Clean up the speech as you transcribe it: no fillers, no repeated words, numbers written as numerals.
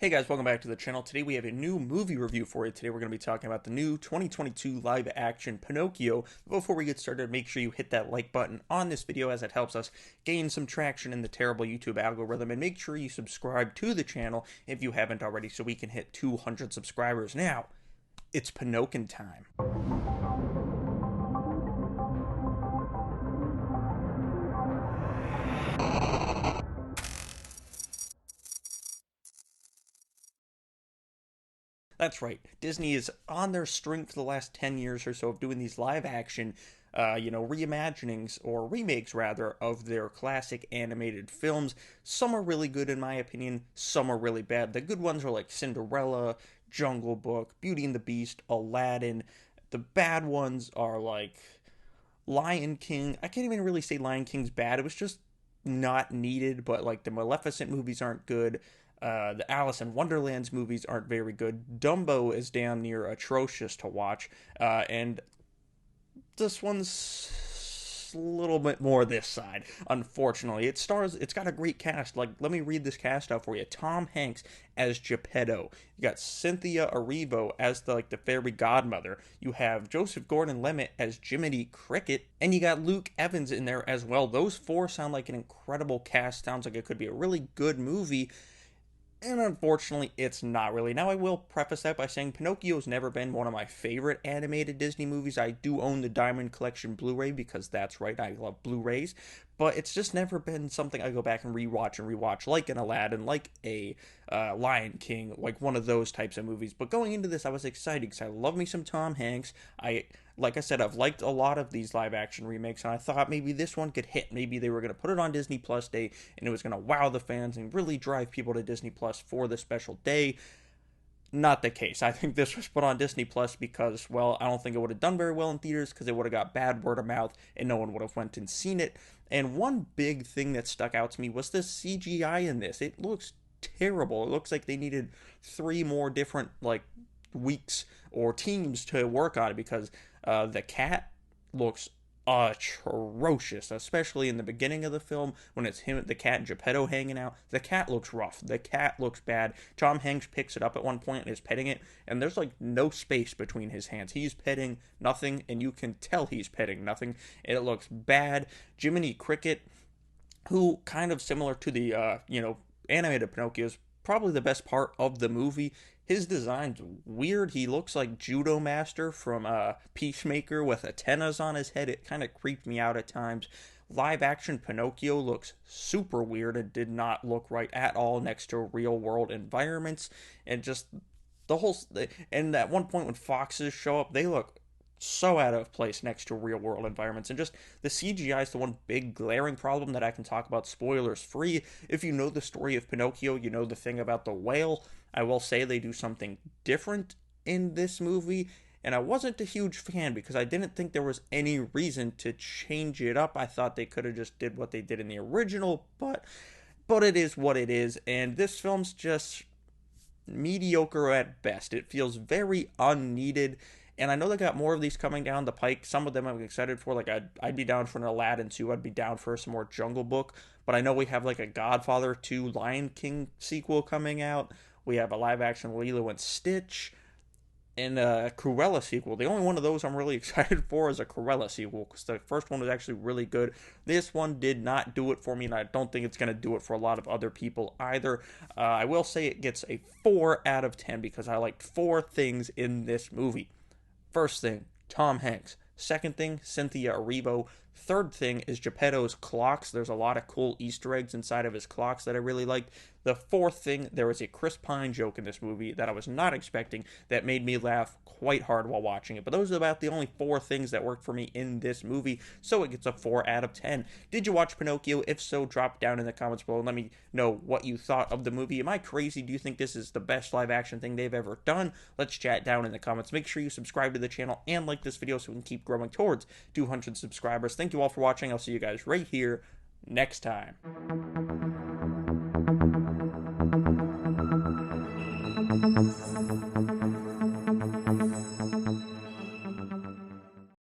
Hey guys, welcome back to the channel. Today we have a new movie review for you. Today we're going to be talking about the new 2022 live-action Pinocchio. Before we get started, make sure you hit that like button on this video as it helps us gain some traction in the terrible YouTube algorithm. And make sure you subscribe to the channel if you haven't already so we can hit 200 subscribers. Now, it's Pinocchio time. That's right. Disney is on their string for the last 10 years or so of doing these live action, reimaginings or remakes rather of their classic animated films. Some are really good in my opinion, some are really bad. The good ones are like Cinderella, Jungle Book, Beauty and the Beast, Aladdin. The bad ones are like Lion King. I can't even really say Lion King's bad. It was just not needed, but like the Maleficent movies aren't good. The Alice in Wonderland's movies aren't very good. Dumbo is damn near atrocious to watch. And this one's a little bit more this side, unfortunately. It's got a great cast. Like, let me read this cast out for you. Tom Hanks as Geppetto. You got Cynthia Erivo as the fairy godmother. You have Joseph Gordon-Levitt as Jiminy Cricket, and you got Luke Evans in there as well. Those four sound like an incredible cast. Sounds like it could be a really good movie. And unfortunately, it's not really. Now, I will preface that by saying Pinocchio's never been one of my favorite animated Disney movies. I do own the Diamond Collection Blu-ray because that's right, I love Blu-rays. But it's just never been something I go back and rewatch, like an Aladdin, like a Lion King, like one of those types of movies. But going into this, I was excited because I love me some Tom Hanks. Like I said, I've liked a lot of these live action remakes, and I thought maybe this one could hit. Maybe they were going to put it on Disney Plus Day, and it was going to wow the fans and really drive people to Disney Plus for the special day. Not the case. I think this was put on Disney Plus because, well, I don't think it would have done very well in theaters because it would have got bad word of mouth and no one would have went and seen it. And one big thing that stuck out to me was the CGI in this. It looks terrible. It looks like they needed 3 more different weeks or teams to work on it because the cat looks atrocious, especially in the beginning of the film when it's him, the cat, and Geppetto hanging out. The cat looks rough. The cat looks bad. Tom Hanks picks it up at one point and is petting it, and there's no space between his hands. He's petting nothing, and you can tell he's petting nothing. And it looks bad. Jiminy Cricket, who kind of similar to the animated Pinocchio, is probably the best part of the movie. His design's weird. He looks like Judo Master from Peacemaker with antennas on his head. It kind of creeped me out at times. Live action Pinocchio looks super weird and did not look right at all next to real world environments. And just the whole. And at one point when foxes show up, they look so out of place next to real world environments. And just the CGI is the one big glaring problem that I can talk about spoilers free. If you know the story of Pinocchio, you know the thing about the whale. I will say they do something different in this movie, and I wasn't a huge fan because I didn't think there was any reason to change it up. I thought they could have just did what they did in the original, but it is what it is, and this film's just mediocre at best. It feels very unneeded, and I know they got more of these coming down the pike. Some of them I'm excited for. I'd be down for an Aladdin 2. I'd be down for some more Jungle Book. But I know we have a Godfather 2 Lion King sequel coming out. We have a live action Lilo and Stitch. And a Cruella sequel. The only one of those I'm really excited for is a Cruella sequel because the first one was actually really good. This one did not do it for me, and I don't think it's going to do it for a lot of other people either. I will say it gets a 4 out of 10 because I liked 4 things in this movie. First thing, Tom Hanks. Second thing, Cynthia Erivo. Third thing is Geppetto's clocks. There's a lot of cool Easter eggs inside of his clocks that I really liked. The fourth thing, there was a Chris Pine joke in this movie that I was not expecting that made me laugh quite hard while watching it. But those are about the only 4 things that worked for me in this movie, so it gets a 4 out of 10. Did you watch Pinocchio? If so, drop down in the comments below and let me know what you thought of the movie. Am I crazy? Do you think this is the best live action thing they've ever done? Let's chat down in the comments. Make sure you subscribe to the channel and like this video so we can keep growing towards 200 subscribers. Thank you all for watching. I'll see you guys right here next time.